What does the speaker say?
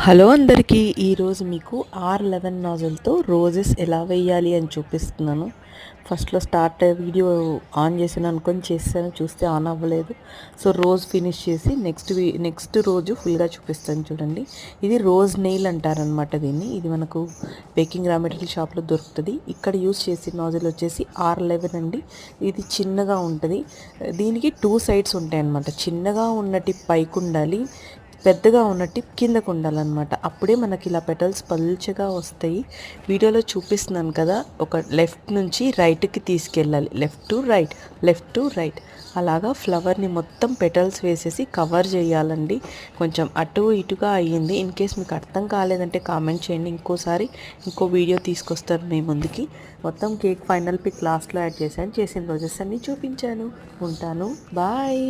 Hello అందరికీ ఈరోజు మీకు R11 నాజిల్తో రోజెస్ ఎలా వేయాలి అని చూపిస్తున్నాను. ఫస్ట్లో వీడియో ఆన్ చేసాను అనుకొని చేశాను, చూస్తే ఆన్ అవ్వలేదు. సో రోజ్ ఫినిష్ చేసి నెక్స్ట్ రోజు ఫుల్గా చూపిస్తాను చూడండి. ఇది రోజ్ నెయిల్ అంటారనమాట దీన్ని. ఇది మనకు బేకింగ్ రా మెటీరియల్ షాప్లో దొరుకుతుంది. ఇక్కడ యూస్ చేసే నాజిల్ వచ్చేసి R11 అండి. ఇది చిన్నగా ఉంటుంది. దీనికి 2 సైడ్స్ ఉంటాయి అన్నమాట. చిన్నగా ఉన్న టిప్ పైకి ఉండాలి, పెద్దగా ఉన్న టిప్ కిందకు ఉండాలన్నమాట. అప్పుడే మనకి ఇలా పెటల్స్ పల్చగా వస్తాయి. వీడియోలో చూపిస్తున్నాను కదా, ఒక లెఫ్ట్ నుంచి రైట్కి తీసుకెళ్ళాలి, లెఫ్ట్ టు రైట్ అలాగా ఫ్లవర్ని మొత్తం పెటల్స్ వేసేసి కవర్ చేయాలండి. కొంచెం అటు ఇటుగా అయ్యింది. ఇన్ కేస్ మీకు అర్థం కాలేదంటే కామెంట్ చేయండి, ఇంకోసారి ఇంకో వీడియో తీసుకొస్తారు మీ ముందుకి. మొత్తం కేక్ ఫైనల్ పిక్ లాస్ట్లో యాడ్ చేసిన రోజెస్ అన్నీ చూపించాను. ఉంటాను, బాయ్.